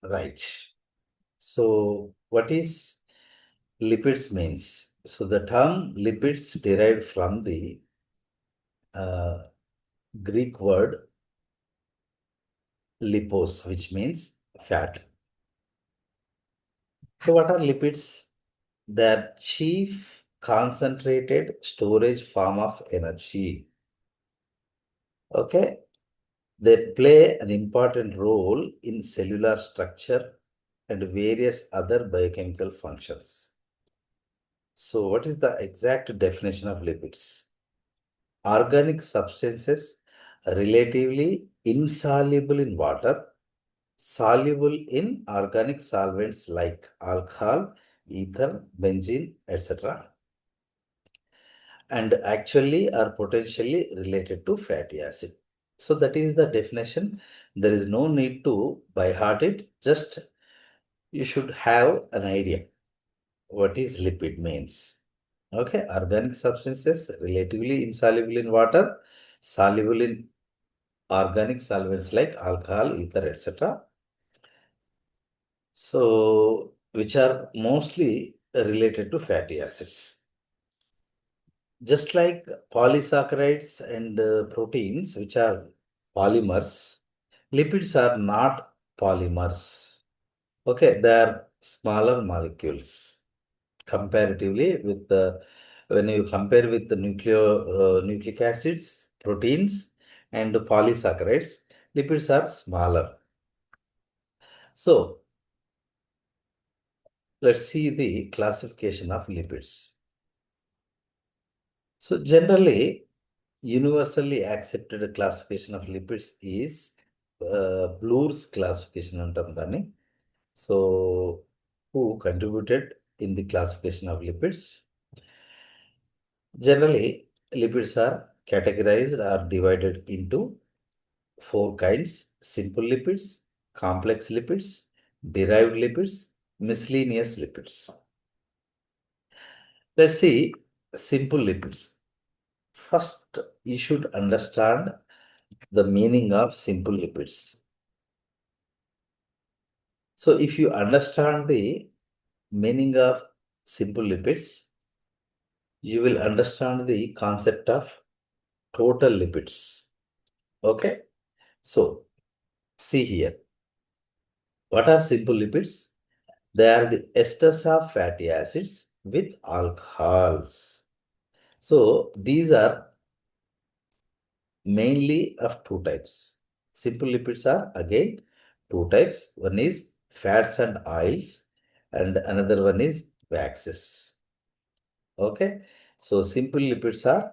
Right. So, what is lipids means? So, the term lipids derived from the uh, Greek word lipos, which means fat. So, what are lipids? Their chief concentrated storage form of energy. Okay, they play an important role in cellular structure and various other biochemical functions. So, what is the exact definition of lipids? Organic substances relatively insoluble in water, soluble in organic solvents like alcohol, ether, benzene, etc., and actually are potentially related to fatty acid. So that is the definition. There is no need to by heart it, just you should have an idea what is lipid means. Okay, organic substances relatively insoluble in water, soluble in organic solvents like alcohol, ether, etc. So, which are mostly related to fatty acids. Just like polysaccharides and proteins, which are polymers, lipids are not polymers. Okay, they are smaller molecules comparatively with the when you compare with the nucleic acids, proteins, and polysaccharides, lipids are smaller. So let's see the classification of lipids. So generally, universally accepted classification of lipids is Bloor's classification అంటాం దాన్ని. So who contributed in the classification of lipids? Generally, lipids are categorized or divided into four kinds: simple lipids, complex lipids, derived lipids, miscellaneous lipids. Let's see simple lipids. First, you should understand the meaning of simple lipids. So, if you understand the meaning of simple lipids, you will understand the concept of total lipids. Okay, so see here. What are simple lipids? They are the esters of fatty acids with alcohols. So, these are mainly of two types. Simple lipids are again two types. One is fats and oils, and another one is waxes. Okay, so simple lipids are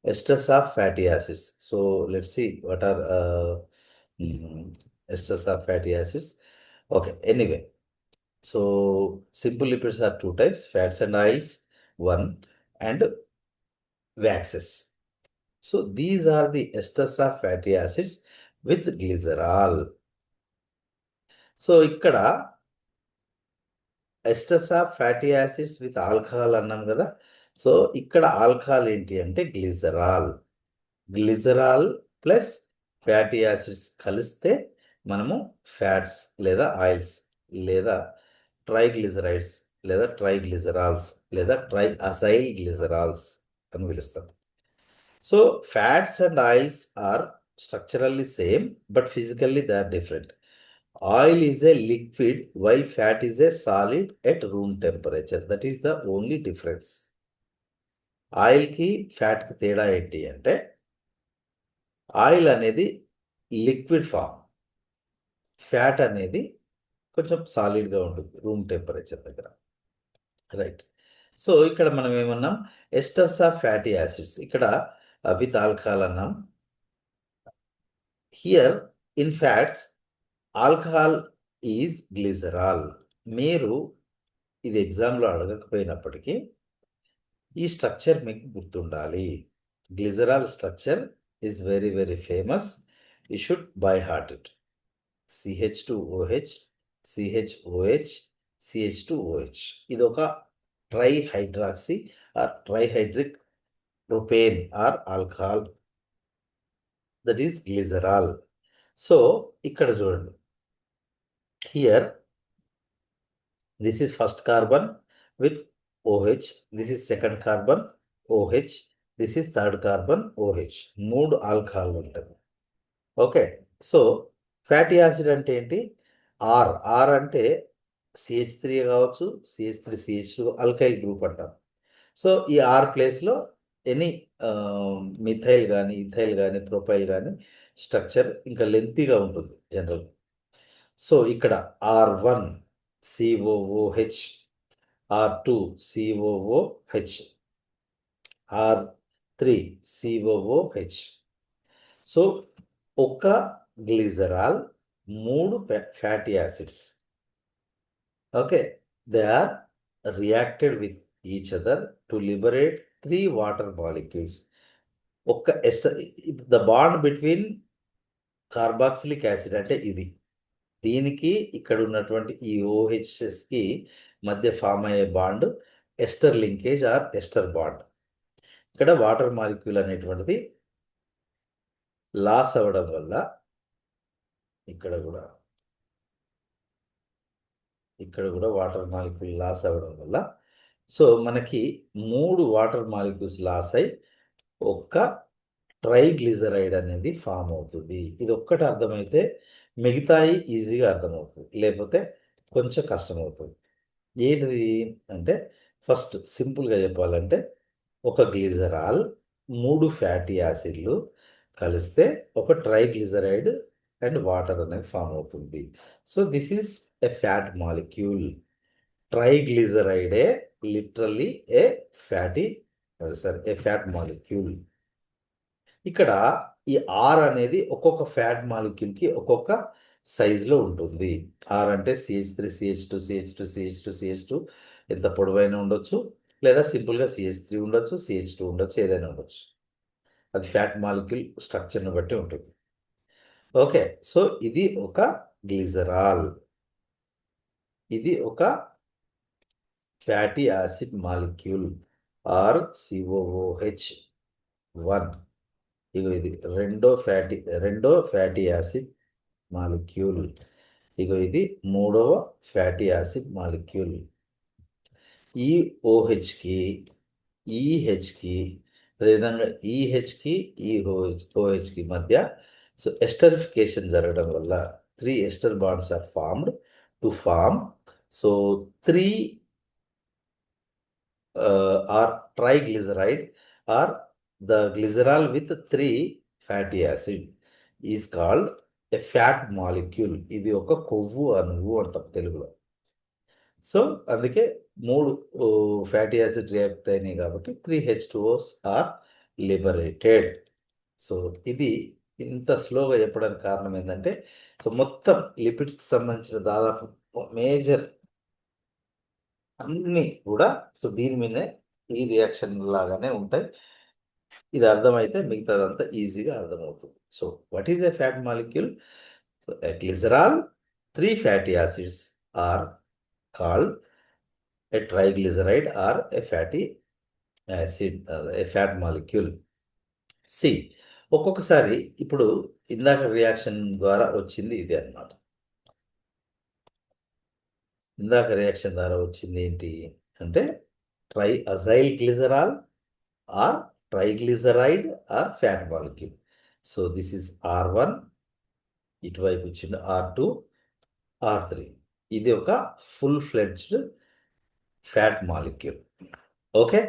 esters of fatty acids. So let's see what are esters of fatty acids. Okay, anyway, so simple lipids are two types: fats and oils, one, and waxes. So these are the esters of fatty acids with glycerol. So ఇక్కడ esters of fatty acids with alcohol అన్నాం కదా. So ఇక్కడ alcohol ఏంటి అంటే glycerol. Glycerol plus fatty acids కలిస్తే మనము fats లేదా oils లేదా ట్రైగ్లిజరైడ్స్ లేదా ట్రైగ్లిజరాల్స్ లేదా ట్రై అసైల్ గ్లిజరాల్స్ అని పిలుస్తాం. So fats and oils are structurally same, but physically they are different. Oil is a liquid while fat is a solid at room temperature. That is the only difference. ఆయిల్కి ఫ్యాట్కి తేడా ఏంటి అంటే oil అనేది liquid form, fat అనేది కొంచెం సాలిడ్గా ఉంటుంది room temperature దగ్గర. Right. So ఇక్కడ మనం ఏమన్నాం, ఎస్టర్స్ ఆఫ్ ఫ్యాటీ యాసిడ్స్, ఇక్కడ విత్ ఆల్కహాల్ అన్నాం. Here in fats alcohol is glycerol. మీరు ఇది ఎగ్జామ్లో అడగకపోయినప్పటికీ ఈ స్ట్రక్చర్ మీకు గుర్తుండాలి. Glycerol structure is very very famous. You should by heart it. CH2OH, CHOH, CH2OH. ఇది ఒక trihydroxy or trihydric propane or alcohol, that is glycerol. So ఇక్కడ చూడండి, here this is first carbon with OH, this is second carbon OH, this is third carbon OH. 3 alcohol ఉంటుంది. Okay, so fatty acid అంటే ఏంటి? Are అంటే CH3 కావచ్చు, CH3CH2 alkyl group అంటాం. So ఈ are ప్లేస్లో ఎనీ మిథైల్ కానీ, ethyl కానీ, ప్రొపైల్ కానీ స్ట్రక్చర్ ఇంకా లెంతీగా ఉంటుంది జనరల్. సో ఇక్కడ R1 COOH, R2 COOH, R3 COOH. So ఒక glycerol 3 fatty acids, okay, they are reacted with each other to liberate 3 water molecules. ఒక్క the bond between carboxylic acid అంటే ఇది, దీనికి ఇక్కడ ఉన్నటువంటి ఈ OHSకి మధ్య ఫామ్ అయ్యే bond ester linkage or ester bond. ఇక్కడ వాటర్ మాలిక్యూల్ అనేటువంటిది లాస్ అవ్వడం వల్ల ఇక్కడ కూడా వాటర్ మాలిక్యూల్ లాస్ అవ్వడం వల్ల, సో మనకి 3 వాటర్ మాలిక్యూల్స్ లాస్ అయి ఒక్క ట్రైగ్లిజరైడ్ అనేది ఫామ్ అవుతుంది. ఇది ఒక్కటి అర్థమైతే మిగతాయి ఈజీగా అర్థమవుతుంది, లేకపోతే కొంచెం కష్టమవుతుంది. ఏంటిది అంటే ఫస్ట్ సింపుల్గా చెప్పాలంటే ఒక గ్లిజరాల్ 3 ఫ్యాటీ యాసిడ్లు కలిస్తే ఒక ట్రైగ్లిజరైడ్ అండ్ వాటర్ అనేది ఫామ్ అవుతుంది. So this is a fat molecule. ట్రైగ్లిజరైడే లిటరల్లీ ఏ ఫ్యాట్ మాలిక్యూల్. ఇక్కడ ఈ ఆర్ అనేది ఒక్కొక్క ఫ్యాట్ మాలిక్యూల్కి ఒక్కొక్క సైజులో ఉంటుంది. ఆర్ అంటే CH3CH2 ఎంత పొడవైనా ఉండొచ్చు, లేదా సింపుల్గా CH3 ఉండొచ్చు, CH2 ఉండొచ్చు, ఏదైనా ఉండొచ్చు. అది ఫ్యాట్ మాలిక్యూల్ స్ట్రక్చర్ని బట్టి ఉంటుంది. ఓకే, సో ఇది ఒక గ్లిజరాల్, ఇది ఒక ఫ్యాటీ యాసిడ్ మాలిక్యూల్ RCOOH1. ఇగో ఇది రెండో ఫ్యాటీ యాసిడ్ మాలిక్యూల్. ఇగో ఇది మూడవ ఫ్యాటీ యాసిడ్ మాలిక్యూల్. ఈ OHకి EHకి అదేవిధంగా EHకి OHకి మధ్య సో ఎస్టరిఫికేషన్ జరగడం వల్ల 3 ester bonds are formed to form so 3 are triglyceride or the glycerol with 3 fatty acid is called a fat molecule. ఇది ఒక కొవ్వు అణువు అంటాం తెలుగులో. సో అందుకే 3 ఫ్యాటీ యాసిడ్ రియాక్ట్ అయినాయి కాబట్టి 3 H2Os ఆర్ లిబరేటెడ్. సో ఇది ఇంత స్లోగా చెప్పడానికి కారణం ఏంటంటే, సో మొత్తం లిపిడ్స్కి సంబంధించిన దాదాపు మేజర్ అన్నీ కూడా సో దీని మీదే ఈ రియాక్షన్ లాగానే ఉంటాయి. ఇది అర్థమైతే మిగతాదంతా ఈజీగా అర్థమవుతుంది. So what is a fat molecule? So a glycerol 3 fatty acids are called a triglyceride or a fatty acid, a fat molecule. See ఒక్కొక్కసారి ఇప్పుడు ఇందాక రియాక్షన్ ద్వారా వచ్చింది ఇది అన్నమాట. ఇందాక రియాక్షన్ ద్వారా వచ్చింది ఏంటి అంటే triacyl glycerol or triglyceride or fat molecule. So this is R1, ఇటువైపు వచ్చింది R2, R3. ఇది ఒక full fledged fat molecule. Okay,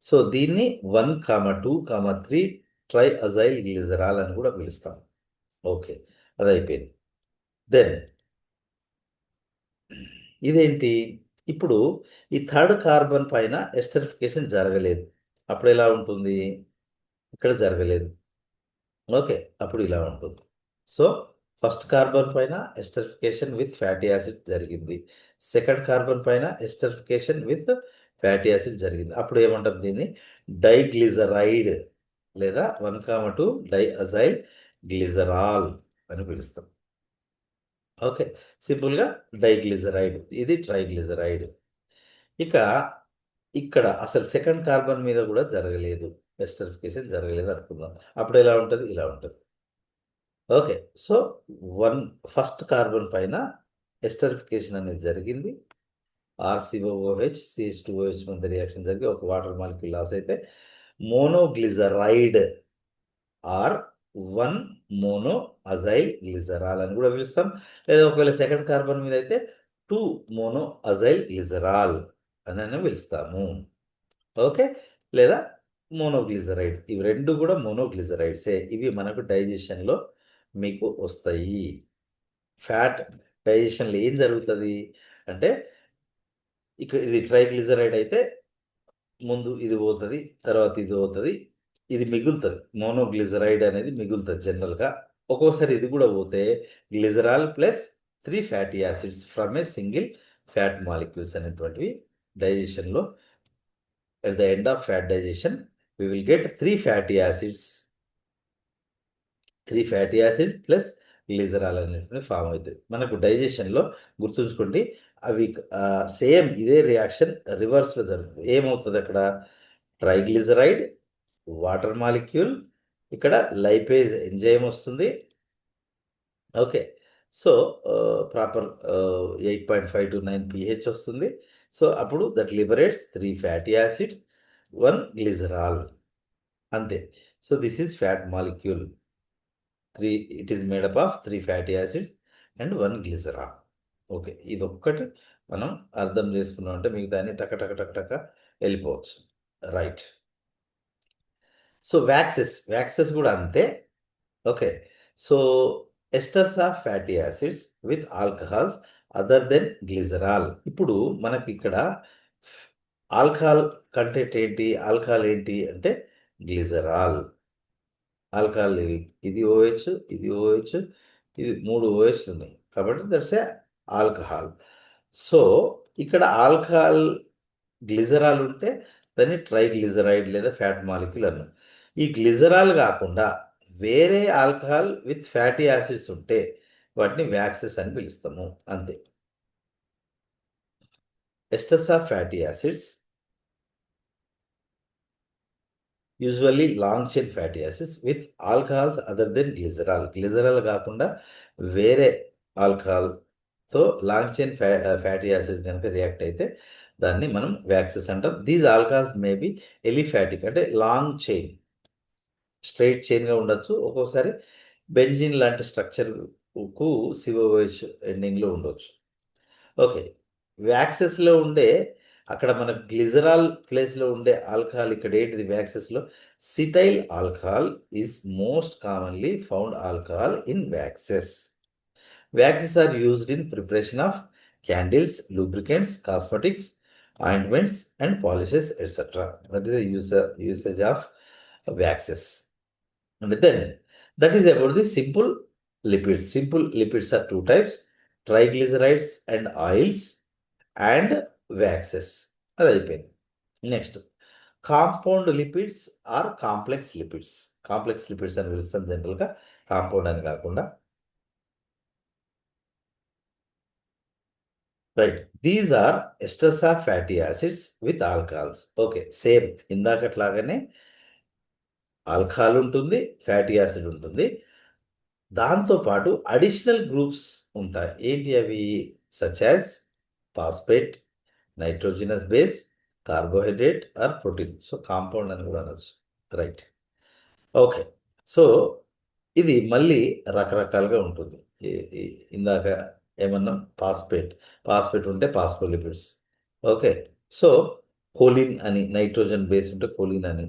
so దీన్ని 1, 2, 3 ట్రైఅజైల్ గ్లిజరాల్ అని కూడా పిలుస్తాం. ఓకే, అది అయిపోయింది. దెన్ ఇదేంటి, ఇప్పుడు ఈ థర్డ్ కార్బన్ పైన ఎస్టరిఫికేషన్ జరగలేదు. అప్పుడు ఎలా ఉంటుంది? ఇక్కడ జరగలేదు. ఓకే, అప్పుడు ఇలా ఉంటుంది. సో ఫస్ట్ కార్బన్ పైన ఎస్టరిఫికేషన్ విత్ ఫ్యాటీ యాసిడ్ జరిగింది, సెకండ్ కార్బన్ పైన ఎస్టరిఫికేషన్ విత్ ఫ్యాటీ యాసిడ్ జరిగింది. అప్పుడు ఏమంటాం? దీన్ని డైగ్లిజరైడ్ లేదా 1, 2 డైఅజైల్ గ్లిజరాల్ అని పిలుస్తాం. ఓకే, సింపుల్గా డైగ్లిజరైడ్, ఇది ట్రైగ్లిజరైడ్. ఇక ఇక్కడ అసలు సెకండ్ కార్బన్ మీద కూడా జరగలేదు, ఎస్టరిఫికేషన్ జరగలేదు అనుకుందాం. అప్పుడు ఎలా ఉంటుంది? ఇలా ఉంటుంది. ఓకే, సో ఫస్ట్ కార్బన్ పైన ఎస్టరిఫికేషన్ అనేది జరిగింది. RCOOH CH2OH మధ్య రియాక్షన్ జరిగి ఒక వాటర్ మాలిక్యూల్ లాస్ అయితే monoglyceride or 1 mono acyl glycerol అని కూడా పిలుస్తాం. లేదా ఒకవేళ సెకండ్ కార్బన్ మీద అయితే 2 మోనో అజైల్ గ్లిజరాల్ అని పిలుస్తాము. ఓకే, లేదా మోనోగ్లిజరైడ్. ఇవి రెండు కూడా మోనోగ్లిజరైడ్సే. ఇవి మనకు డైజెషన్లో మీకు వస్తాయి. ఫ్యాట్ డైజెషన్లో ఏం జరుగుతుంది అంటే ఇక్కడ ఇది ట్రైగ్లిజరైడ్ అయితే ముందు ఇది పోతుంది, తర్వాత ఇది పోతుంది, ఇది మిగులుతుంది. మోనోగ్లిజరైడ్ అనేది మిగులుతుంది జనరల్గా. ఒక్కోసారి ఇది కూడా పోతే glycerol plus 3 fatty acids from a single fat molecules అనేటువంటివి డైజెషన్లో at the end of fat digestion we will get 3 fatty acids plus glycerol అనేటువంటి ఫామ్ అవుతుంది. మనకు డైజెషన్లో గుర్తుంచుకోండి, అవి సేమ్ ఇదే రియాక్షన్ రివర్స్లో జరుగుతుంది. ఏమవుతుంది అక్కడ? ట్రైగ్లిజరైడ్, వాటర్ మాలిక్యూల్, ఇక్కడ లైపేజ్ ఎంజైమ్ వస్తుంది. Okay, so proper 8.5 to 9 pH వస్తుంది. సో అప్పుడు that liberates 3 fatty acids 1 glycerol, అంతే. So this is fat molecule. It is made up of 3 fatty acids and 1 glycerol. Okay, ఇది ఒక్కటి మనం అర్థం చేసుకున్నాం అంటే మిగతాన్ని టక టక టక టక వెళ్ళిపోవచ్చు. రైట్. సో వ్యాక్సెస్ కూడా అంతే. Okay, so esters of fatty acids with alcohols other than glycerol. ఇప్పుడు మనకి ఇక్కడ ఆల్కహాల్ కంటెంట్ ఏంటి? ఆల్కహాల్ ఏంటి అంటే గ్లిజరాల్. ఆల్కహాల్ ఇది OH, ఇది OH, ఇది 3 OHలు ఉన్నాయి కాబట్టి దట్స్ ఏ ఆల్కహాల్. సో ఇక్కడ ఆల్కహాల్ గ్లిజరాల్ ఉంటే దాన్ని ట్రైగ్లిజరైడ్ లేదా ఫ్యాట్ మాలిక్యూల్ అన్నాం. ఈ గ్లిజరాల్ కాకుండా వేరే ఆల్కహాల్ విత్ ఫ్యాటీ యాసిడ్స్ ఉంటే వాటిని వ్యాక్సెస్ అని పిలుస్తాము, అంతే. Esters of fatty acids usually long chain fatty acids with alcohols other than glycerol కాకుండా వేరే ఆల్కహాల్తో లాంగ్ చైన్ ఫ్యాటీ యాసిడ్స్ కనుక రియాక్ట్ అయితే దాన్ని మనం వ్యాక్సెస్ అంటాం. These alcohols may be aliphatic అంటే లాంగ్ చైన్, స్ట్రైట్ చైన్గా ఉండొచ్చు. ఒక్కోసారి బెంజిన్ లాంటి స్ట్రక్చర్కు COOH ఎండింగ్లో ఉండొచ్చు. ఓకే, వ్యాక్సెస్లో ఉండే అక్కడ మన గ్లిజరాల్ ప్లేస్లో ఉండే ఆల్కహాల్ ఇక్కడ ఏంటిది? వ్యాక్సెస్లో cetyl alcohol is most commonly found alcohol in waxes. Waxes are used in preparation of candles, lubricants, cosmetics, ointments and polishes etcetera. That is the usage of waxes. And then that is about the simple lipids. Simple lipids are 2 types: triglycerides and oils and waxes. అది అయిపోయింది. Next compound lipids or complex lipids. Complex lipids అని పిలుస్తాం జనరల్గా, compound అని కాకుండా. Right, these are esters of fatty acids with alcohols. Okay, same ఇందాకట్లాగానే alcohol ఉంటుంది, fatty acid ఉంటుంది, దాంతోపాటు అడిషనల్ గ్రూప్స్ ఉంటాయి. ఏంటి అవి? Such as phosphate, nitrogenous base, carbohydrate or protein. So compound అని కూడా అనొచ్చు. రైట్. ఓకే, సో ఇది మళ్ళీ రకరకాలుగా ఉంటుంది. ఇందాక ఏమన్నా ఫాస్ఫేట్ ఉంటే ఫాస్ఫోలిపిడ్స్. ఓకే, సో కోలిన్ అని, నైట్రోజన్ బేస్ ఉంటే కోలిన్ అని,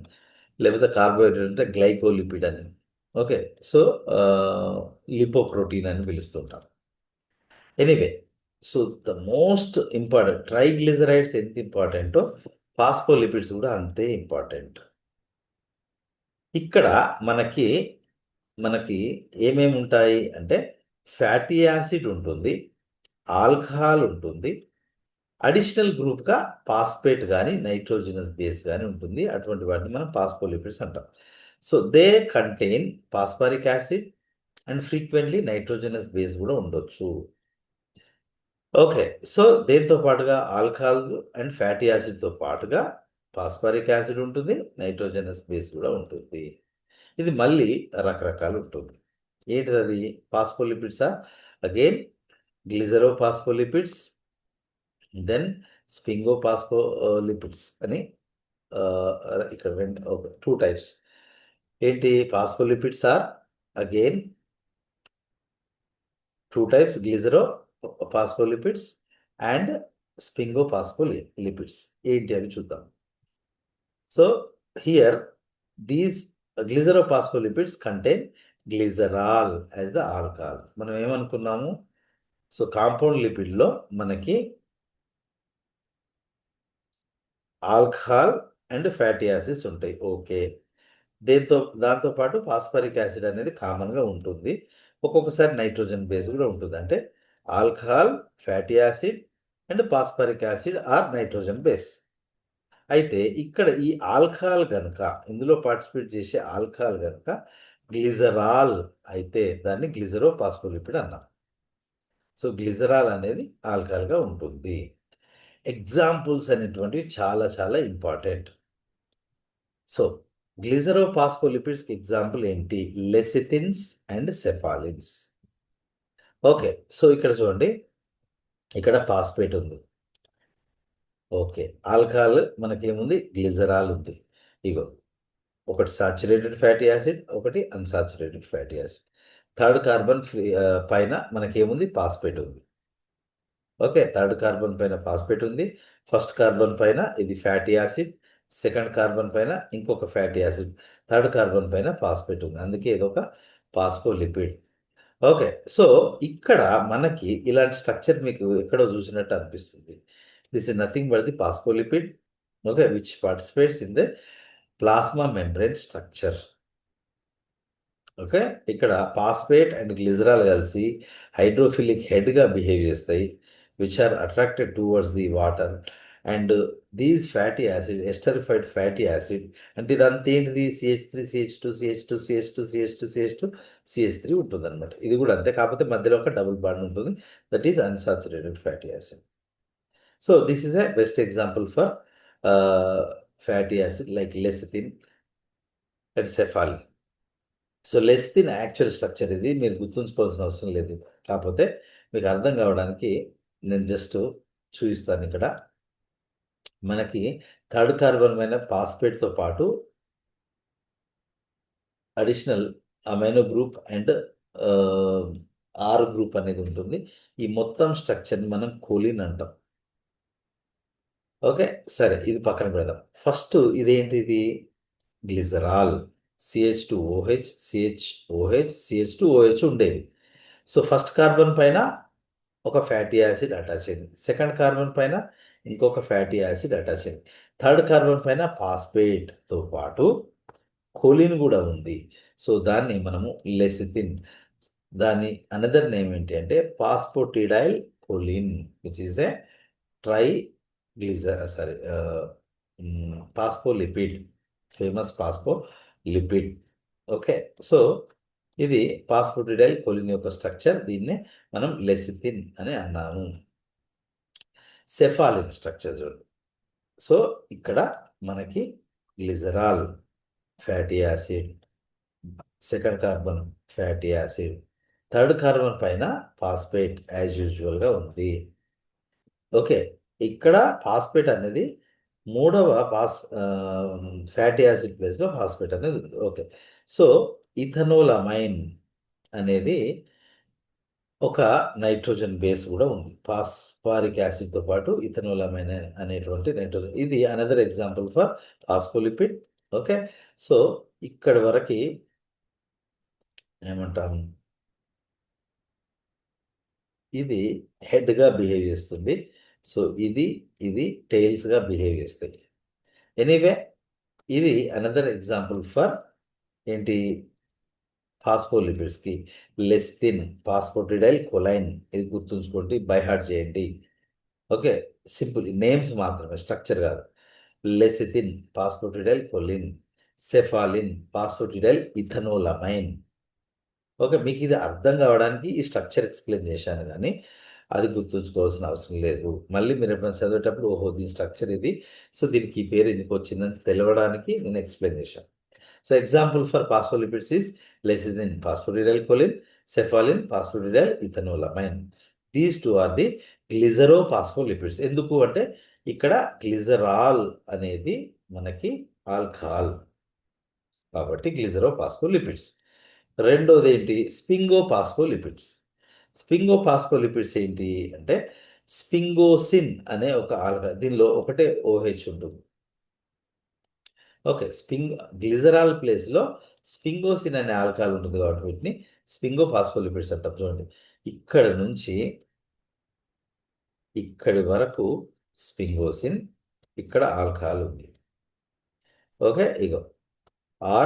లేకపోతే కార్బోహైడ్రేట్ అంటే గ్లైకోలిపిడ్ అని. ఓకే, సో లిపోప్రోటీన్ అని పిలుస్తుంటాం. Anyway, so the most important triglycerides ఎంత ఇంపార్టెంటో ఫాస్ఫోలిపిడ్స్ కూడా అంతే ఇంపార్టెంట్. ఇక్కడ మనకి ఏమేమి ఉంటాయి అంటే ఫ్యాటీ యాసిడ్ ఉంటుంది, ఆల్కహాల్ ఉంటుంది, అడిషనల్ గ్రూప్గా ఫాస్ఫేట్ కానీ నైట్రోజినస్ బేస్ కానీ ఉంటుంది. అటువంటి వాటిని మనం ఫాస్ఫోలిపిడ్స్ అంటాం. So they contain phosphoric acid and frequently nitrogenous base కూడా ఉండొచ్చు. ఓకే, సో దీంతో పాటుగా ఆల్కహాల్ అండ్ ఫ్యాటీ యాసిడ్తో పాటుగా ఫాస్ఫరిక్ యాసిడ్ ఉంటుంది, నైట్రోజనస్ బేస్ కూడా ఉంటుంది. ఇది మళ్ళీ రకరకాలు ఉంటుంది. ఏంటిది అది? Phospholipids or again glycerophospholipids, then sphingophospholipids అని ఇక్కడ టూ టైప్స్. ఏంటి? Phospholipids or again two types, glycerophospholipids and sphingophospholipids. ఏంటి అవి చూద్దాం. So here these glycerophospholipids contain glycerol as the alcohol. మనం ఏమనుకున్నాము? సో కాంపౌండ్ లిపిడ్లో మనకి ఆల్కహాల్ అండ్ ఫ్యాటీ యాసిడ్స్ ఉంటాయి. ఓకే. దాంతోపాటు ఫాస్ఫరిక్ యాసిడ్ అనేది కామన్గా ఉంటుంది. ఒక్కొక్కసారి నైట్రోజన్ బేస్ కూడా ఉంటుంది. అంటే alcohol, fatty acid and phosphoric acid or nitrogen base. అయితే ఇక్కడ ఈ ఆల్కహాల్ కనుక, ఇందులో పార్టిసిపేట్ చేసే ఆల్కహాల్ కనుక గ్లిజరాల్ అయితే దాన్ని గ్లిజరోపాస్ఫోలిపిడ్ అన్నాం. సో గ్లిజరాల్ అనేది ఆల్కహాల్గా ఉంటుంది. ఎగ్జాంపుల్స్ అనేటువంటివి చాలా చాలా ఇంపార్టెంట్. సో గ్లిజరోపాస్ఫోలిపిడ్స్కి ఎగ్జాంపుల్ ఏంటి? లెసిథిన్స్ అండ్ సెఫాలిన్స్. ఓకే. సో ఇక్కడ చూడండి, ఇక్కడ పాస్పేట్ ఉంది. ఓకే. ఆల్కహాల్ మనకేముంది? గ్లిజరాల్ ఉంది. ఇగో ఒకటి సాచురేటెడ్ ఫ్యాటీ యాసిడ్, ఒకటి unsaturated fatty acid. Third carbon పైన మనకేముంది? పాస్పేట్ ఉంది. ఓకే. థర్డ్ కార్బన్ పైన పాస్పేట్ ఉంది. ఫస్ట్ కార్బన్ పైన ఇది ఫ్యాటీ యాసిడ్, సెకండ్ కార్బన్ పైన ఇంకొక ఫ్యాటీ యాసిడ్, థర్డ్ కార్బన్ పైన పాస్పేట్ ఉంది. అందుకే ఇది ఒక పాస్ఫోలిపిడ్. ఓకే. సో ఇక్కడ మనకి ఇలాంటి స్ట్రక్చర్ మీకు ఎక్కడో చూసినట్టు అనిపిస్తుంది. This is nothing but the phospholipid, okay, which participates in the plasma membrane structure. Okay. ఇక్కడ పాస్పేట్ అండ్ గ్లిజరాల్ కలిసి హైడ్రోఫిలిక్ హెడ్గా బిహేవ్ చేస్తాయి, which are attracted towards the water. And these fatty acid, esterified fatty acid అంటే ఇదంతా ఏంటిది? CH3 CH2 CH2 CH2 CH2 CH2 CH3 ఉంటుంది అనమాట. ఇది కూడా అంతే, కాకపోతే మధ్యలో ఒక డబుల్ బాండ్ ఉంటుంది, that is unsaturated fatty acid. So this is a best example for fatty acid like lecithin and cephalin. So lecithin actual structure ఇది, మీరు గుర్తుంచుకోవాల్సిన అవసరం లేదు. కాకపోతే మీకు అర్థం కావడానికి నేను జస్ట్ చూపిస్తాను. ఇక్కడ మనకి థర్డ్ కార్బన్ పైన పాస్పేట్తో పాటు additional amino group and R group అనేది ఉంటుంది. ఈ మొత్తం స్ట్రక్చర్ని మనం కోలిన్ అంటాం. ఓకే. సరే, ఇది పక్కన పెడదాం. ఫస్ట్ ఇదేంటిది? గ్లిజరాల్. CH2OH CHOH CH2OH ఉండేది. సో ఫస్ట్ కార్బన్ పైన ఒక ఫ్యాటీ యాసిడ్ అటాచ్ అయింది, సెకండ్ కార్బన్ పైన ఇంకొక ఫ్యాటీ యాసిడ్ అటాచ్ అయింది, థర్డ్ కార్బన్ పైన పాస్పేట్తో పాటు కోలిన్ కూడా ఉంది. సో దాన్ని మనము లెసిథిన్, దాని అనదర్ నేమ్ ఏంటి అంటే phosphatidyl choline, which is a phospholipid, famous phospholipid. Okay. So ఇది పాస్పోటిడైల్ కోలిన్ యొక్క స్ట్రక్చర్, దీన్నే మనం లెసిథిన్ అని అన్నాము. సెఫాలిన్ స్ట్రక్చర్ చూడండి. సో ఇక్కడ మనకి glycerol fatty acid, second carbon fatty acid, third carbon పైన పాస్పేట్ యాజ్ యూజువల్గా ఉంది. ఓకే. ఇక్కడ పాస్పేట్ అనేది మూడవ ఫ్యాటీ యాసిడ్ ప్లేస్లో పాస్పేట్ అనేది ఉంది. ఓకే. సో ఇథనోలమైన్ అనేది ఒక నైట్రోజన్ బేస్ కూడా ఉంది. ఫాస్ఫారిక్ యాసిడ్తో పాటు ఇథనోలమైన్ అనేటువంటి నైట్రోజన్, ఇది another example for phospholipid. Okay. So ఇక్కడ వరకు ఏమంటాము? ఇది హెడ్గా బిహేవ్ చేస్తుంది. సో ఇది టైల్స్గా బిహేవ్ చేస్తాయి. ఎనీవే, ఇది అనదర్ ఎగ్జాంపుల్ ఫర్ ఏంటి? ఫాస్ఫోలిపిడ్స్కి లెసిథిన్, పాస్పోటిడైల్ కోలైన్, ఇది గుర్తుంచుకోండి, బై హార్ట్ చేయండి. ఓకే. సింపుల్ నేమ్స్ మాత్రమే, స్ట్రక్చర్ కాదు. Lecithin, phosphatidyl choline, cephalin, phosphatidyl ethanolamine. Okay. మీకు ఇది అర్థం కావడానికి ఈ స్ట్రక్చర్ ఎక్స్ప్లెయిన్ చేశాను, కానీ అది గుర్తుంచుకోవాల్సిన అవసరం లేదు. మళ్ళీ మీరు ఎప్పుడైనా చదివేటప్పుడు ఓహో దీని స్ట్రక్చర్ ఇది, సో దీనికి ఈ పేరు ఎందుకు వచ్చిందని తెలవడానికి నేను ఎక్స్ప్లెయిన్ చేశాను. So example for phospholipids is lecithin, phosphatidyl choline, cephalin, phosphatidyl ethanolamine. These two are the glycerophospholipids. ఎందుకు అంటే ఇక్కడ గ్లిజరాల్ అనేది మనకి ఆల్కహాల్ కాబట్టి గ్లిజరోపాస్ఫోలిపిడ్స్. రెండోది ఏంటి? స్పింగోపాస్ఫోలిపిడ్స్. స్పింగోపాస్ఫోలిపిడ్స్ ఏంటి అంటే స్పింగోసిన్ అనే ఒక ఆల్కహాల్, దీనిలో ఒకటే OH ఉంటుంది. ఓకే, గ్లిజరాల్ ప్లేస్లో స్పింగోసిన్ అనే ఆల్కహాల్ ఉంటుంది కాబట్టి వీటిని స్పింగోపాస్ఫోలిపిడ్స్ అంటాం. చూడండి, ఇక్కడ నుంచి ఇక్కడి వరకు స్పింగోసిన్, ఇక్కడ ఆల్కహాల్ ఉంది. ఓకే, ఇగో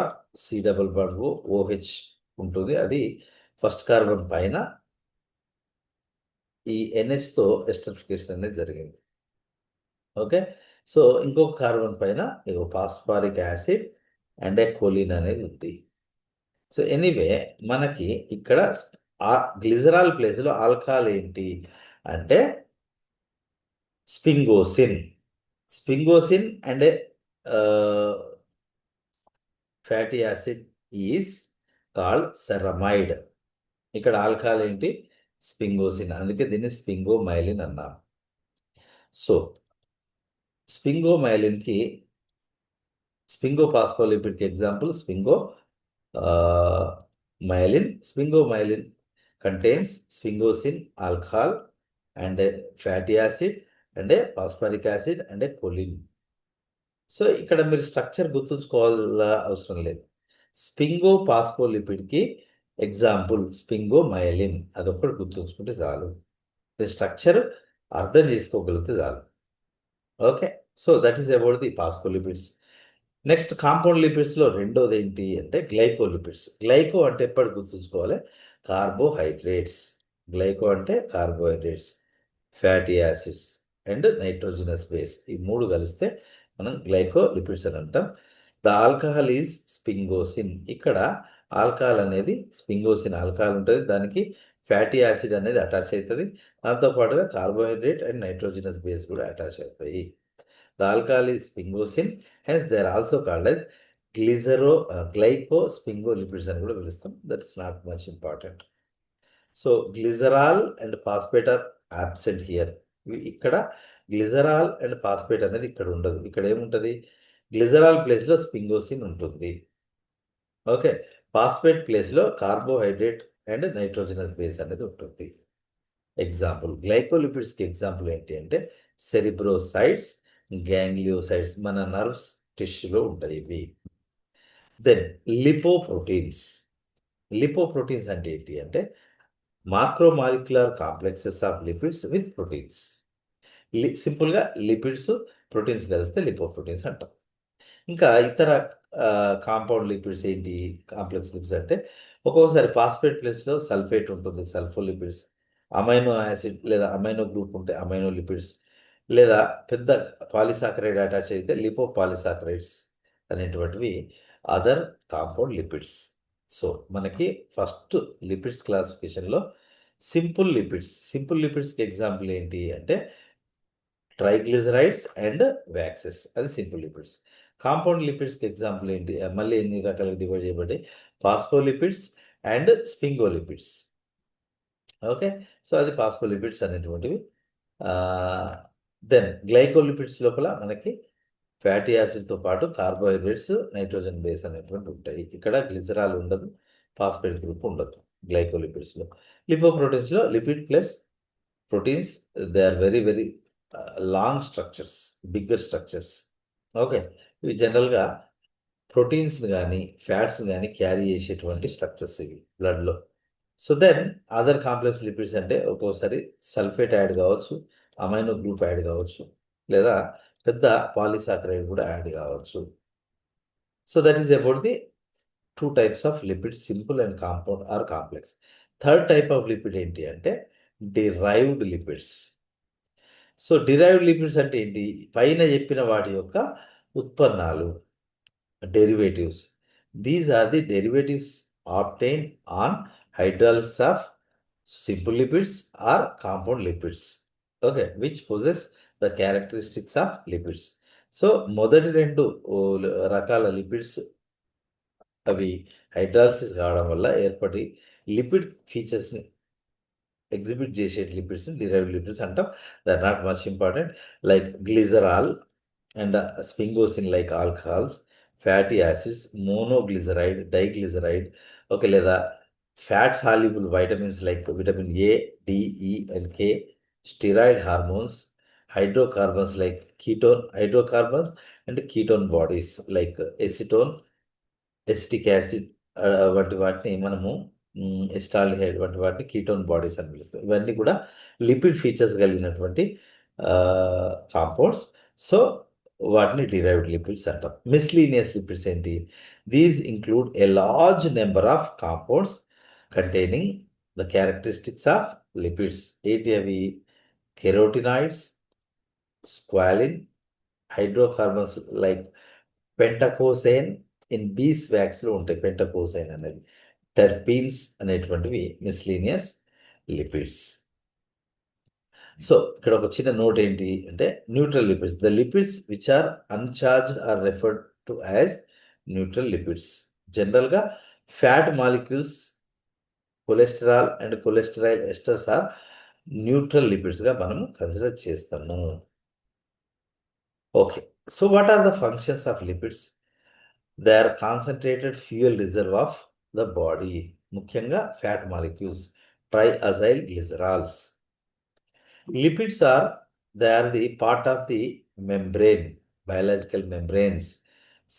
RC డబుల్ బాండ్ OH ఉంటుంది. అది ఫస్ట్ కార్బన్ పైన ఈ NHతో ఎస్టరిఫికేషన్ అనేది జరిగింది. ఓకే, సో ఇంకొక కార్బన్ పైన ఇగో ఫాస్ఫారిక్ యాసిడ్ అండ్ కోలిన్ అనేది ఉంది. సో ఎనీవే మనకి ఇక్కడ గ్లిజరాల్ ప్లేస్లో ఆల్కహాల్ ఏంటి అంటే sphingosine. Sphingosine and fatty acid is called ceramide. ఇక్కడ ఆల్కహాల్ ఏంటి? స్పింగోసిన్. అందుకే దీన్ని స్పింగోమైలిన్ అన్నాం. సో స్పింగోమైలిన్కి స్పింగోపాస్ఫోలిపిడ్కి example myelin. Sphingomyelin contains sphingosine, alcohol and fatty acid and phosphoric acid and choline. So ఇక్కడ మీరు స్ట్రక్చర్ గుర్తుంచుకోవాల అవసరం లేదు. స్పింగోపాస్ఫోలిపిడ్కి ఎగ్జాంపుల్ స్పింగోమైలిన్, అదొక్కటి గుర్తుంచుకుంటే చాలు. స్ట్రక్చర్ అర్థం చేసుకోగలిగితే చాలు. Okay, so that is about the phospholipids. Next compound లిపిడ్స్లో రెండోది ఏంటి అంటే గ్లైకోలిపిడ్స్. గ్లైకో అంటే ఎప్పటి గుర్తుంచుకోవాలి? కార్బోహైడ్రేట్స్. గ్లైకో అంటే carbohydrates, fatty acids and nitrogenous base, ఈ మూడు కలిస్తే మనం గ్లైకోలిపిడ్స్ అని అంటాం. The alcohol is sphingosine. ఇక్కడ ఆల్కహాల్ అనేది స్పింగోసిన్ ఆల్కహాల్ ఉంటుంది, దానికి ఫ్యాటీ యాసిడ్ అనేది అటాచ్ అవుతుంది, దాంతోపాటుగా కార్బోహైడ్రేట్ అండ్ నైట్రోజినస్ బేస్ కూడా అటాచ్ అవుతాయి. The alcohol is sphingosine, hence they are also called as glycosphingolipids అని కూడా పిలుస్తాం. That's not much important. So glycerol and phosphate are absent here. ఇక్కడ గ్లిజరాల్ అండ్ ఫాస్ఫేట్ అనేది ఇక్కడ ఉండదు. ఇక్కడ ఏముంటుంది? గ్లిజరాల్ ప్లేస్లో స్పింగోసిన్ ఉంటుంది. ఓకే, ఫాస్ఫేట్ ప్లేస్లో కార్బోహైడ్రేట్ అండ్ నైట్రోజనస్ బేస్ అనేది ఉంటుంది. ఎగ్జాంపుల్ గ్లైకోలిపిడ్స్కి ఎగ్జాంపుల్ ఏంటి అంటే సెరిబ్రోసైడ్స్, గ్యాంగ్లియోసైడ్స్, మన నర్వ్స్ టిష్యూలో ఉంటాయి ఇవి. Then lipoproteins. లిపోప్రోటీన్స్ అంటే ఏంటి అంటే macromolecular complexes of lipids with proteins. సింపుల్గా లిపిడ్స్ ప్రోటీన్స్ కలిస్తే లిపోప్రోటీన్స్ అంటాం. ఇంకా ఇతర కాంపౌండ్ లిపిడ్స్ ఏంటి? కాంప్లెక్స్ లిపిడ్స్ అంటే ఒక్కొక్కసారి ఫాస్ఫేట్ ప్లేస్లో సల్ఫేట్ ఉంటుంది, సల్ఫోలిపిడ్స్. అమైనో యాసిడ్ లేదా అమైనో గ్రూప్ ఉంటే అమైనో లిపిడ్స్, లేదా పెద్ద పాలిసాకరైడ్ అటాచ్ అయితే లిపోపాలిసాకరైడ్స్ అనేటువంటివి అదర్ కాంపౌండ్ లిపిడ్స్. సో మనకి ఫస్ట్ లిపిడ్స్ క్లాసిఫికేషన్లో సింపుల్ లిపిడ్స్కి ఎగ్జాంపుల్ ఏంటి అంటే ట్రైగ్లిజరైడ్స్ అండ్ వ్యాక్సెస్, అది సింపుల్ లిపిడ్స్. కాంపౌండ్ లిపిడ్స్కి ఎగ్జాంపుల్ ఏంటి? మళ్ళీ ఎన్ని రకాలుగా డివైడ్ చేయబడ్డాయి? Phospholipids and sphingolipids. Okay, so అది ఫాస్ఫోలిపిడ్స్ అనేటువంటివి. దెన్ గ్లైకోలిపిడ్స్ లోపల మనకి ఫ్యాటీ యాసిడ్తో పాటు కార్బోహైడ్రేట్స్, నైట్రోజన్ బేస్ అనేటువంటి ఉంటాయి. ఇక్కడ గ్లిజరాల్ ఉండదు, ఫాస్ఫేట్ గ్రూప్ ఉండదు గ్లైకోలిపిడ్స్లో. లిపోప్రోటీన్స్లో lipid plus proteins, they are very very long structures, bigger structures. Okay, ఇవి జనరల్గా ప్రోటీన్స్ని కానీ ఫ్యాట్స్ని కానీ క్యారీ చేసేటువంటి స్ట్రక్చర్స్ ఇవి బ్లడ్లో. So then other complex lipids అంటే ఒక్కోసారి సల్ఫేట్ యాడ్ కావచ్చు, అమైనో గ్రూప్ యాడ్ కావచ్చు, లేదా పెద్ద పాలిసాకరైడ్ కూడా యాడ్ కావచ్చు. So that is about the 2 types of lipids, simple and compound or complex. Third type of lipid ఏంటి అంటే derived lipids. So derived lipids అంటే ఏంటి? పైన చెప్పిన వాటి యొక్క ఉత్పన్నాలు, derivatives. These are the derivatives obtained on hydrolysis of simple lipids or compound lipids. Okay, which possess the characteristics of lipids. So మొదటి రెండు రకాల లిపిడ్స్ అవి హైడ్రాలిసిస్ కావడం వల్ల ఏర్పడి లిపిడ్ ఫీచర్స్ని ఎగ్జిబిట్ చేసే లిపిడ్స్ని డిరైవ్డ్ లిపిడ్స్ అంటాం. They are not much important. Like glycerol and sphingosine like alcohols, fatty acids, monoglyceride, diglyceride, okay, లేదా fat soluble vitamins like vitamin A, D, E and K, steroid hormones, hydrocarbons like ketone hydrocarbons and ketone bodies like acetone, acetic acid వంటి వాటిని మనము ఎస్టాల్డిహైడ్ వంటి వాటిని ketone bodies అని పిలుస్తాం. ఇవన్నీ కూడా లిపిడ్ ఫీచర్స్ కలిగినటువంటి కాంపౌండ్స్. సో వాటిని డిరైవ్డ్ లిపిడ్స్ అంటాం. మిస్లీనియస్ లిపిడ్స్ ఏంటి? These include a large number of compounds containing the characteristics of lipids. ఏంటి అవి? Carotenoids, squalene, hydrocarbons like pentacosane. In bees వ్యాక్స్లో ఉంటాయి పెంటకోసైన్ అనేది. టెర్పీన్స్ అనేటువంటివి మిస్లీనియస్ లిపిడ్స్. సో ఇక్కడ ఒక చిన్న నోట్ ఏంటి అంటే neutral lipids. The lipids which are uncharged are referred to as neutral lipids. జనరల్గా fat molecules, cholesterol and cholesteryl esters are neutral లిపిడ్స్గా మనము కన్సిడర్ చేస్తాము. Okay, so what are the functions of lipids? They are concentrated fuel reserve of the body. ముఖ్యంగా fat molecules, triacyl glycerols. Lipids are they are the part of the membrane, biological membranes,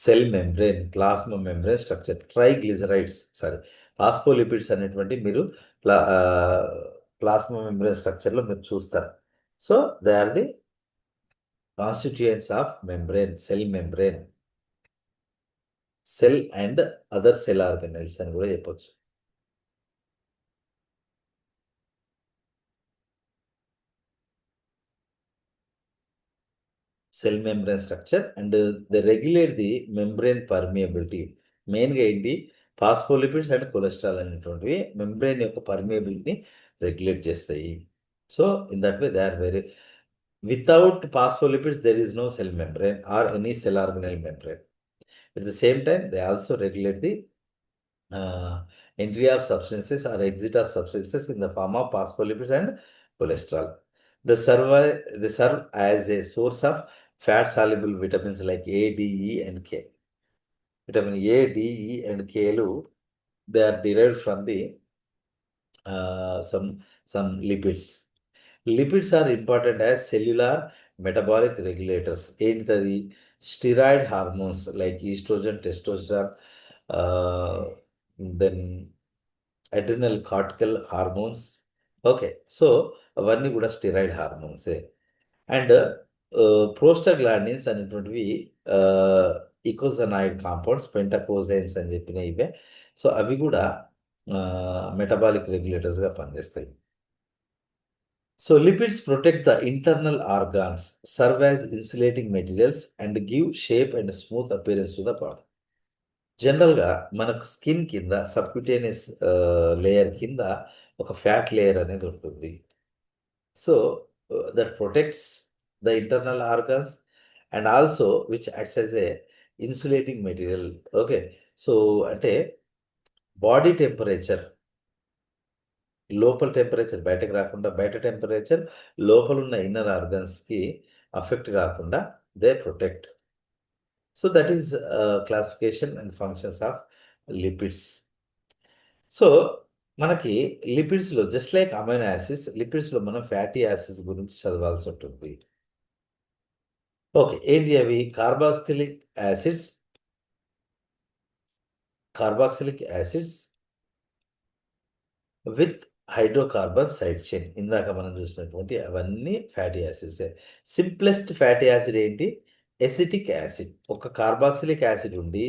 cell membrane, plasma membrane structure. Triglycerides sorry phospholipids అనేటువంటి మీరు plasma membrane స్ట్రక్చర్లో మీరు చూస్తారు. So they are the constituents of membrane, cell membrane, cell and other cell organelles అని కూడా చెప్పొచ్చు. Cell membrane structure and they regulate the membrane permeability. మెయిన్గా ఏంటి? ఫాస్ఫోలిపిడ్స్ అండ్ కొలెస్ట్రాల్ అనేటువంటివి మెంబ్రెయిన్ యొక్క పర్మియబిలిటీని రెగ్యులేట్ చేస్తాయి. So in that way they are very. Without phospholipids there is no cell membrane or any cell organelle membrane. At the same time, they also regulate the entry of substances or exit of substances in the form of phospholipids and cholesterol. They serve as a source of fat-soluble vitamins like A, D, E, and K. Vitamin A, D, E, and K, they are derived from the some lipids. Lipids are important as cellular metabolic regulators. ఏంటది? Steroid hormones like oestrogen, testosterone, then adrenal cortical hormones. Okay, so అవన్నీ కూడా steroid హార్మోన్సే. And prostaglandins అనేటువంటివి ఇకోజనాయిడ్ compounds, పెంటకోజైన్స్ అని చెప్పిన ఇవే. So అవి కూడా metabolic రెగ్యులేటర్స్గా పనిచేస్తాయి. So lipids protect the internal organs, serve as insulating materials and give shape and smooth appearance to the body. జనరల్గా మనకు స్కిన్ కింద సబ్క్యూటేనియస్ లేయర్ కింద ఒక ఫ్యాట్ లేయర్ అనేది ఉంటుంది. So that protects the internal organs and also which acts as a insulating material. Okay, so అంటే body temperature లోపల temperature బయటకు రాకుండా, బయట టెంపరేచర్ లోపల ఉన్న ఇన్నర్ ఆర్గన్స్కి అఫెక్ట్ కాకుండా they protect. So that is classification and functions of lipids. So మనకి లిపిడ్స్లో just like amino acids, లిపిడ్స్లో మనం ఫ్యాటీ యాసిడ్స్ గురించి చదవాల్సి ఉంటుంది. ఓకే, ఏంటి అవి? Carboxylic acids with hydrocarbon side chain. ఇందాక మనం చూసినటువంటి అవన్నీ ఫ్యాటీ యాసిడ్సే. సింప్లెస్ట్ ఫ్యాటీ యాసిడ్ ఏంటి? Acetic acid. ఒక కార్బాక్సిలిక్ యాసిడ్ ఉండి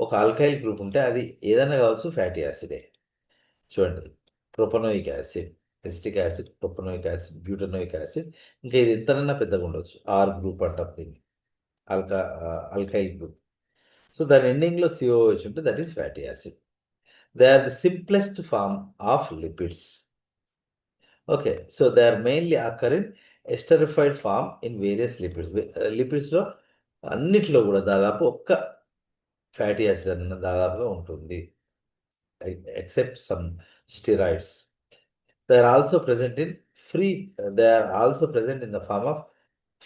ఒక ఆల్కైల్ గ్రూప్ ఉంటే అది ఏదైనా కావచ్చు, ఫ్యాటీ యాసిడే. చూడండి, propanoic acid, acetic acid, propanoic acid, butanoic acid, ఇంకా ఇది ఎంతనన్నా పెద్దగా ఉండొచ్చు. ఆర్ గ్రూప్ అంటాం దీన్ని, ఆల్కైల్ గ్రూప్. సో దాని ఎండింగ్లో సిఓహెచ్ ఉంటే that is fatty acid. They are the simplest form of lipids. Okay, so they are mainly occur in esterified form in various lipids. లిపిడ్స్లో అన్నిట్లో కూడా దాదాపు ఒక్క ఫ్యాటీ యాసిడ్ అన్న దాదాపుగా ఉంటుంది, except some steroids. They are also present in free they are also present in the form of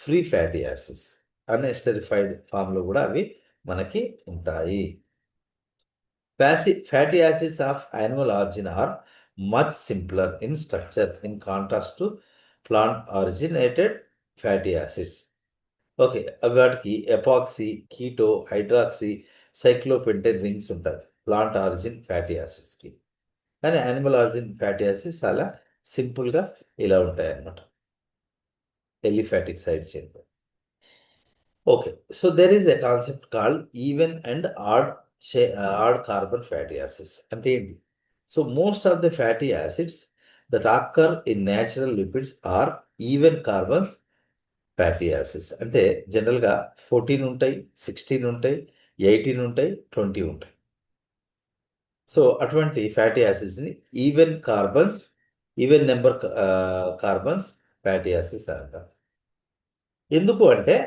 free fatty acids. Unesterified ఫామ్లో కూడా అవి మనకి ఉంటాయి. Fatty acids of animal origin are much simpler in structure in contrast to plant originated fatty acids. Okay. వాటికి epoxy, keto, hydroxy, cyclopentane rings ఉంటాయి plant origin fatty యాసిడ్స్కి. కానీ animal origin fatty acids చాలా సింపుల్గా ఇలా ఉంటాయి అన్నమాట. Aliphatic side chain. Okay. So there is a concept called even and odd carbon fatty acids అంటే ఏంటి? So most of the fatty acids that occur in natural lipids are even carbons fatty acids. అంటే జనరల్గా 14 ఉంటాయి, 16 ఉంటాయి, 18 ఉంటాయి, 20 ఉంటాయి. So అటువంటి fatty యాసిడ్స్ని even number carbons fatty acids అంటారు. ఎందుకు అంటే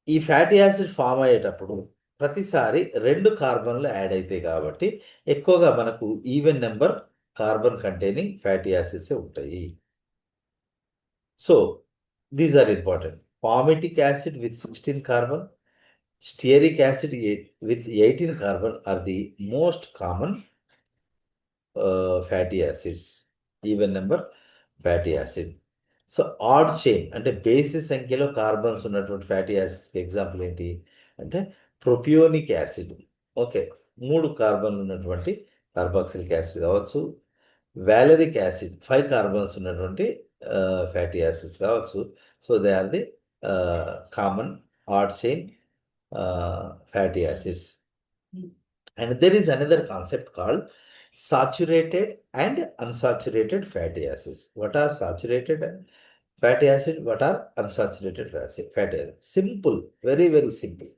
ఈ ఫ్యాటీ యాసిడ్ ఫామ్ అయ్యేటప్పుడు ప్రతిసారి 2 కార్బన్లు యాడ్ అవుతాయి కాబట్టి ఎక్కువగా మనకు even number carbon containing fatty యాసిడ్సే ఉంటాయి. So these are important. Palmitic acid with 16 carbon, stearic acid with 18 carbon are the most common fatty acids, even number fatty acid. So odd chain అంటే బేసి సంఖ్యలో carbons ఉన్నటువంటి fatty యాసిడ్స్కి example ఏంటి అంటే propionic acid. Okay. 3 కార్బన్లు ఉన్నటువంటి carboxylic acid కావచ్చు. Valeric acid 5 carbons ఉన్నటువంటి fatty acids కావచ్చు. So they are the common odd chain fatty acids. And there is another concept called saturated and unsaturated fatty acids. What are saturated fatty acid? What are unsaturated fatty acid? Simple, very, very simple.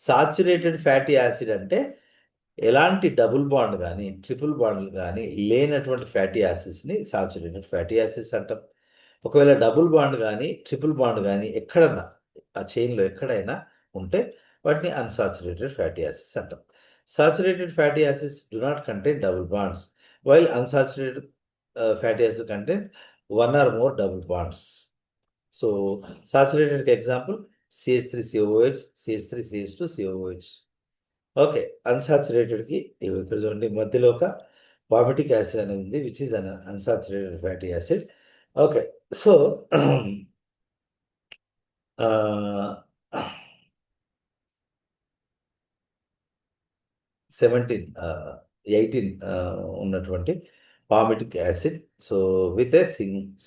Saturated fatty acid అంటే ఎలాంటి double bond కానీ triple బాండ్లు కానీ లేనటువంటి fatty యాసిడ్స్ని saturated fatty acids అంటాం. ఒకవేళ double bond కానీ ట్రిపుల్ బాండ్ కానీ ఎక్కడన్నా ఆ చైన్లో ఎక్కడైనా ఉంటే వాటిని అన్సాచురేటెడ్ ఫ్యాటీ యాసిడ్స్ అంటాం. Saturated fatty acids do not contain double bonds while unsaturated fatty acid contain 1 or more double bonds. So సాచురేటెడ్కి ఎగ్జాంపుల్ CH3COOH, CH3CH2COOH. ఓకే. అన్సాచురేటెడ్కి ఇక్కడ చూడండి మధ్యలో ఒక పామిటిక్ యాసిడ్ అనేది ఉంది which is un unsaturated fatty acid. Okay. So 18 ఉన్నటువంటి palmitic acid. So with a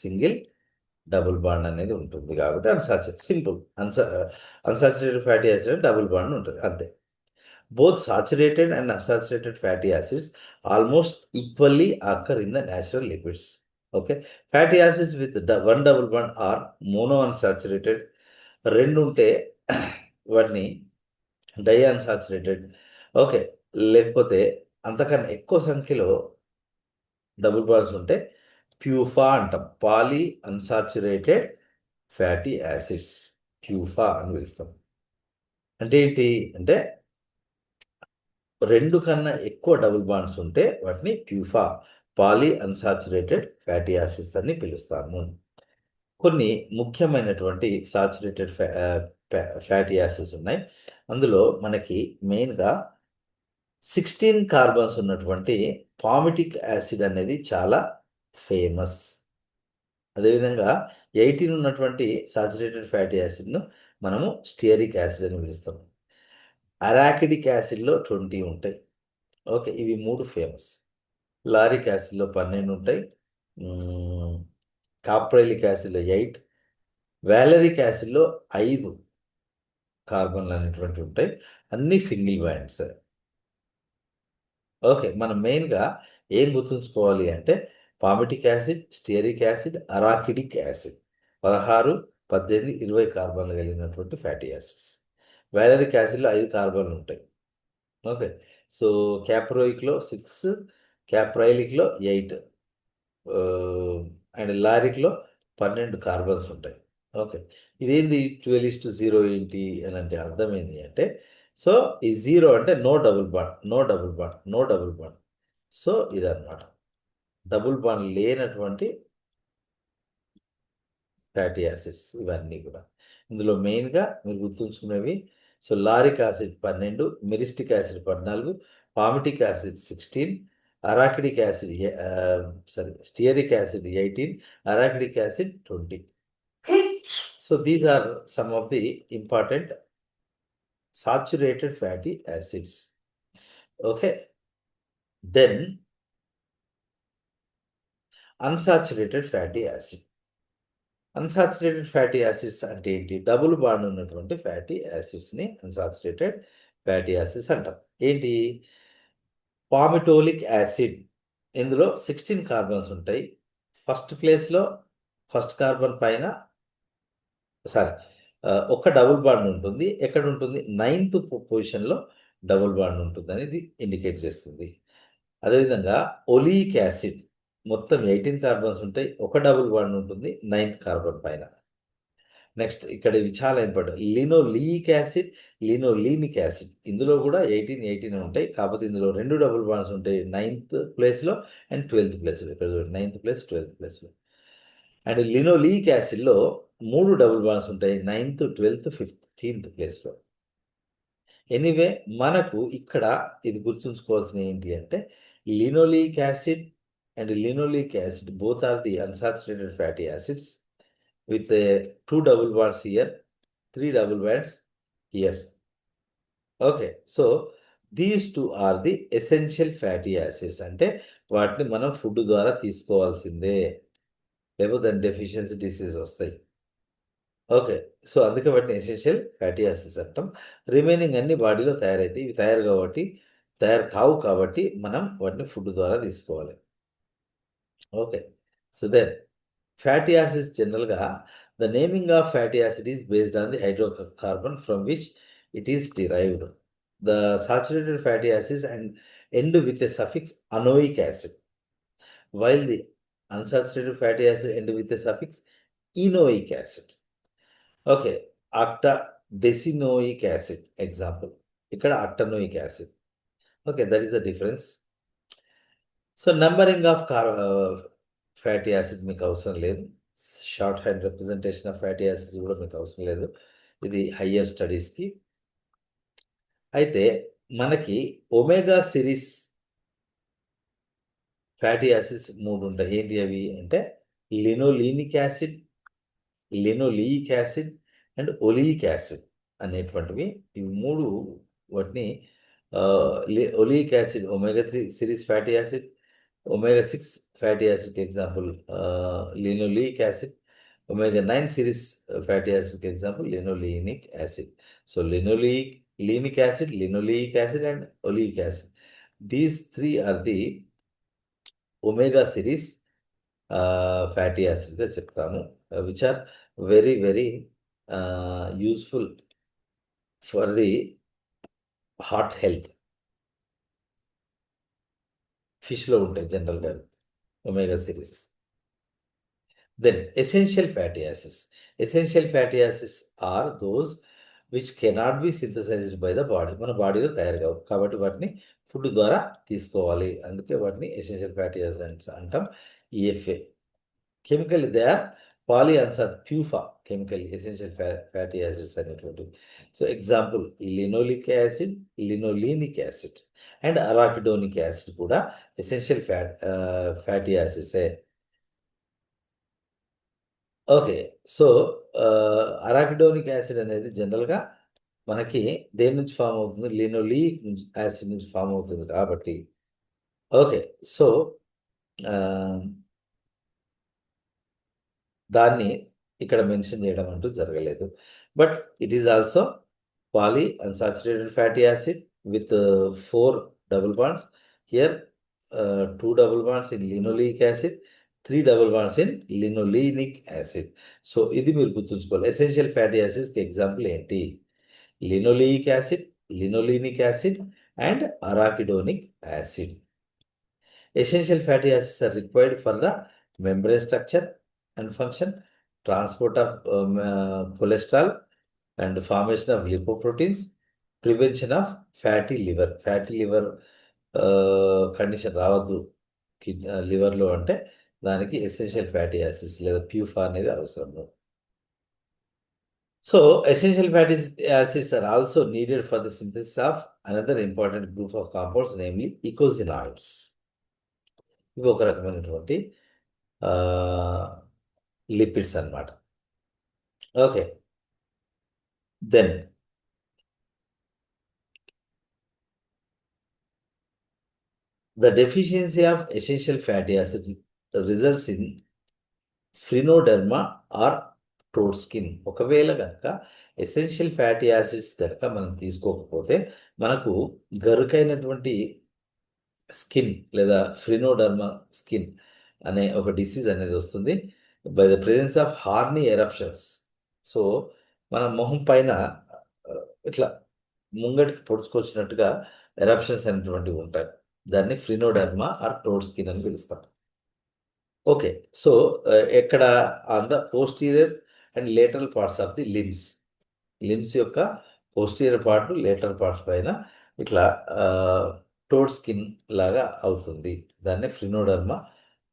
single double bond అనేది ఉంటుంది కాబట్టి simple unsaturated fatty acid double bond ఉంటుంది అంతే. Both saturated and unsaturated fatty acids almost equally occur in the natural lipids. Okay. Fatty acids with one double bond are monounsaturated. రెండు ఉంటే వాటిని డైఅన్సాచురేటెడ్. Okay. లేకపోతే అంతకన్నా ఎక్కువ సంఖ్యలో డబుల్ బాండ్స్ ఉంటే ప్యూఫా అంటాం. Poly unsaturated fatty acids PUFA అని పిలుస్తాం. అంటే ఏంటి అంటే 2 కన్నా ఎక్కువ డబుల్ బాండ్స్ ఉంటే వాటిని PUFA poly unsaturated fatty acids అని పిలుస్తాము. కొన్ని ముఖ్యమైనటువంటి సాచురేటెడ్ ఫ్యాటీ యాసిడ్స్ ఉన్నాయి. అందులో మనకి మెయిన్గా 16 కార్బన్స్ ఉన్నటువంటి పామిటిక్ యాసిడ్ అనేది చాలా ఫేమస్. అదేవిధంగా 18 ఉన్నటువంటి సాచురేటెడ్ ఫ్యాటీ యాసిడ్ను మనము స్టియరిక్ యాసిడ్ అని పిలుస్తాం. అరాకిడిక్ యాసిడ్లో 20 ఉంటాయి. ఓకే. ఇవి 3 ఫేమస్. లారిక్ యాసిడ్లో 12 ఉంటాయి. కాప్రైలిక్ యాసిడ్లో 8, వాలరిక్ యాసిడ్లో 5 కార్బన్లు అనేటువంటివి ఉంటాయి. అన్నీ సింగిల్ బాండ్స్. ఓకే. మనం మెయిన్గా ఏం గుర్తుంచుకోవాలి అంటే palmitic acid, stearic acid, arachidic acid 16, 18, 20 కార్బన్లు కలిగినటువంటి ఫ్యాటీ యాసిడ్స్. వాలరిక్ యాసిడ్లో 5 కార్బన్లు ఉంటాయి. ఓకే. సో క్యాప్రోయిక్లో 6, క్యాప్రైలిక్లో 8 అండ్ లారిక్లో 12 కార్బన్స్ ఉంటాయి. ఓకే. ఇదేంది 12:0 ఏంటి అని అంటే అర్థం ఏంటి అంటే సో ఈ 0 అంటే no double bond, no double bond, no double bond. So ఇదన్నమాట. డబుల్ బాండ్ లేనటువంటి ఫ్యాటీ యాసిడ్స్ ఇవన్నీ కూడా. ఇందులో మెయిన్గా మీరు గుర్తుంచుకునేవి so lauric acid 12, myristic acid 14, palmitic acid 16, arachidic acid stearic acid 18, arachidic acid 20. So these are some of the important saturated fatty acids. Okay, then unsaturated fatty acid. Unsaturated fatty acids అంటే ఏంటి? Double bond ఉన్నటువంటి fatty యాసిడ్స్ని unsaturated fatty acids అంటాం. ఏంటి? పామిటోలిక్ acid, ఇందులో 16 carbons ఉంటాయి. First ప్లేస్లో first carbon పైన ఒక డబుల్ బాండ్ ఉంటుంది. ఎక్కడ ఉంటుంది? 9th పొజిషన్లో డబుల్ బాండ్ ఉంటుంది అనేది ఇండికేట్ చేస్తుంది. అదేవిధంగా ఒలీక్ యాసిడ్ మొత్తం 18 కార్బన్స్ ఉంటాయి. ఒక డబుల్ బాండ్ ఉంటుంది 9th కార్బన్ పైన. నెక్స్ట్ ఇక్కడ ఇవి చాలా ఇంపార్టెంట్. లినోలీయిక్ యాసిడ్, లినోలీనిక్ యాసిడ్, ఇందులో కూడా 18 ఉంటాయి. కాకపోతే ఇందులో 2 డబుల్ బాండ్స్ ఉంటాయి 9th ప్లేస్లో అండ్ 12th ప్లేస్లో. ఇక్కడ 9th ప్లేస్ 12th ప్లేస్లో. అండ్ లినోలీయిక్ యాసిడ్లో 3 డబుల్ బాండ్స్ ఉంటాయి 9th, 12th, 15th ప్లేస్లో. ఎనీవే మనకు ఇక్కడ ఇది గుర్తుంచుకోవాల్సిన ఏంటి అంటే linoleic acid and linoleic acid both are the unsaturated fatty acids with 2 double bonds here, 3 double bonds here. Okay, so these two are the essential fatty acids. అంటే వాటిని మనం ఫుడ్ ద్వారా తీసుకోవాల్సిందే, లేకపోతే దాని డెఫిషియన్సీ డిసీజ్ వస్తాయి. ఓకే, సో అందుకే వాటిని ఎసెన్షియల్ ఫ్యాటీ యాసిడ్స్ అంటాం. రిమైనింగ్ అన్ని బాడీలో తయారైతాయి. ఇవి తయారు కావు కాబట్టి మనం వాటిని ఫుడ్ ద్వారా తీసుకోవాలి. Okay, so then fatty acids generally, the naming of fatty acid is based on the hydrocarbon from which it is derived. The saturated fatty acids end with a suffix anoic acid, while the unsaturated fatty acid end with a suffix enoic acid. Okay, octadecinoic acid example. Ikkada octanoic acid. Okay, that is the difference. So numbering of fatty acid మీకు అవసరం లేదు. Short hand representation of fatty acids కూడా మీకు అవసరం లేదు. ఇది higher స్టడీస్కి. అయితే మనకి ఒమేగా సిరీస్ ఫ్యాటీ యాసిడ్స్ 3 ఉంటాయి. ఏంటి అవి అంటే linolenic acid, linoleic acid and oleic acid అనేటువంటివి. ఇవి 3 వాటిని oleic acid omega 3 series fatty acid, omega 6 fatty acid example linoleic acid, omega 9 series fatty acid example linoleic acid. So linoleic acid, linoleic acid and oleic acid, these 3 are the omega series fatty acids ga cheptamu, which are very very useful for the heart health. ఫిష్లో ఉంటాయి జనరల్గా omega series. Then essential fatty acids. Essential fatty acids are those which cannot be synthesised by the body. మన బాడీలో తయారు కావు కాబట్టి వాటిని food ద్వారా తీసుకోవాలి. అందుకే వాటిని ఎసెన్షియల్ ఫ్యాటీ యాసిడ్స్ అంటాం. EFA chemical they are PUFA chemical essential fatty acids అనేటువంటివి. So example linoleic acid, linolenic acid and arachidonic acid కూడా ఎసెన్షియల్ ఫ్యాటీ యాసిడ్సే. ఓకే, సో అరాకిడోనిక్ యాసిడ్ అనేది జనరల్గా మనకి దేని నుంచి ఫామ్ అవుతుంది? లినోలీక్ యాసిడ్ నుంచి ఫామ్ అవుతుంది కాబట్టి. ఓకే, సో దాన్ని ఇక్కడ మెన్షన్ చేయడం అంటూ జరగలేదు. But it is also poly unsaturated fatty acid with 4 double bonds. Here 2 double bonds in linoleic acid, 3 double bonds in linolenic acid. So ఇది మీరు గుర్తుంచుకోవాలి. ఎసెన్షియల్ ఫ్యాటీ యాసిడ్స్కి ఎగ్జాంపుల్ ఏంటి? లినోleic acid, linolenic acid and arachidonic acid. Essential fatty acids are required for the membrane structure and function, transport of cholesterol and formation of lipoproteins, prevention of fatty liver. Fatty liver condition రావద్దు లివర్లో అంటే దానికి essential fatty acids లేదా PUFA అనేది అవసరము. So essential fatty acids are also needed for the synthesis of another important group of compounds namely eicosanoids. ఇవి ఒక రకమైనటువంటి లిపిడ్స్ అన్నమాట. Okay, then the deficiency of essential fatty acid results in phrynoderma or toad skin. ఒకవేళ కనుక essential fatty acids కనుక మనం తీసుకోకపోతే మనకు గరుకైనటువంటి స్కిన్ లేదా ఫ్రినోడర్మా స్కిన్ అనే ఒక డిసీజ్ అనేది వస్తుంది by the presence of horny eruptions. So మన మొహం పైన ఇట్లా ముంగటికి పొడుచుకొచ్చినట్టుగా ఎరప్షన్స్ అనేటువంటివి ఉంటాయి. దాన్ని ఫ్రినోడర్మా ఆర్ టోడ్ స్కిన్ అని పిలుస్తాం. ఓకే. సో, ఎక్కడ on the posterior and lateral parts of the limbs. Limbs యొక్క పోస్టీరియర్ పార్ట్, లేటరల్ పార్ట్స్ పైన ఇట్లా టోడ్ స్కిన్ లాగా అవుతుంది. దాన్నే ఫ్రినోడర్మా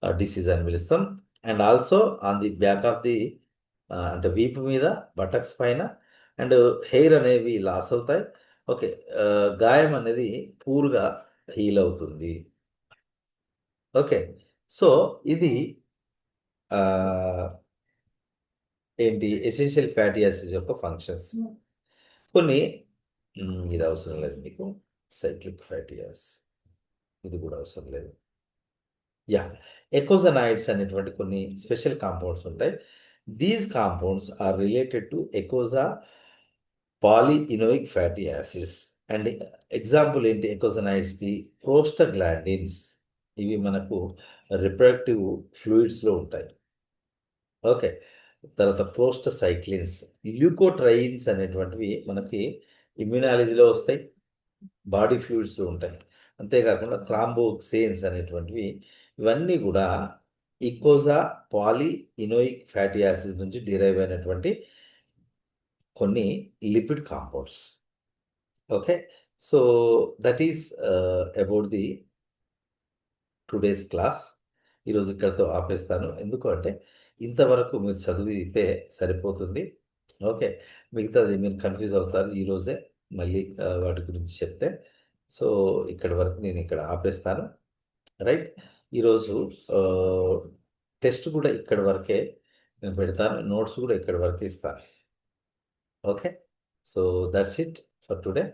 డిసీజ్ అని పిలుస్తాం. And also on the back of the అంటే వీపు మీద, బటక్స్ పైన అండ్ హెయిర్ అనేవి లాస్ అవుతాయి. ఓకే. గాయం అనేది పూర్‌గా హీల్ అవుతుంది. ఓకే. సో, ఇది ఆహ్, ఏంటి ఎసెన్షియల్ ఫ్యాటీ యాసిడ్స్ యొక్క ఫంక్షన్స్. కొన్ని ఇది అవసరం లేదు మీకు. సైక్లిక్ ఫ్యాటీ యాసిడ్స్ ఇది కూడా అవసరం లేదు. యాహ్! ఎకోసనాయిడ్స్ అనేటువంటి కొన్ని స్పెషల్ కాంపౌండ్స్ ఉంటాయి. These compounds are related to eicosapolyenoic fatty acids. And example ఏంటి ఎకోసనాయిడ్స్‌కి? ప్రోస్టాగ్లాండిన్స్. ఇవి మనకు రిప్రొడక్టివ్ ఫ్లూయిడ్స్‌లో ఉంటాయి. ఓకే. తర్వాత ప్రోస్టసైక్లిన్స్, ల్యూకోట్రైన్స్ అనేటువంటివి మనకి ఇమ్యునాలజీలో వస్తాయి. బాడీ ఫ్లూయిడ్స్‌లో ఉంటాయి. అంతేకాకుండా థ్రాంబోక్సేన్స్ అనేటువంటివి ఇవన్నీ గూడా ఇకోసా పాలీఇనోయిక్ ఫ్యాటీ యాసిడ్ నుంచి డిరైవ్ అయినటువంటి కొన్ని lipid compounds. Okay. So, that is about the today's class. ఈరోజు ఇక్కడితో ఆపేస్తాను. ఎందుకు అంటే, ఇంతవరకు మీరు చదివితే సరిపోతుంది. ఓకే. మిగతాది మీరు కన్‌ఫ్యూజ్ అవుతారు ఈరోజే మళ్ళీ వాటి గురించి చెప్తే. సో, ఇక్కడి వరకు నేను ఇక్కడ ఆపేస్తాను. రైట్. ఈరోజు ఆహ్, టెస్ట్ కూడా ఇక్కడి వరకే నేను పెడతాను. నోట్స్ కూడా ఇక్కడి వరకే ఇస్తాను. Okay. So, that's it for today.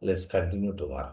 Let's continue tomorrow.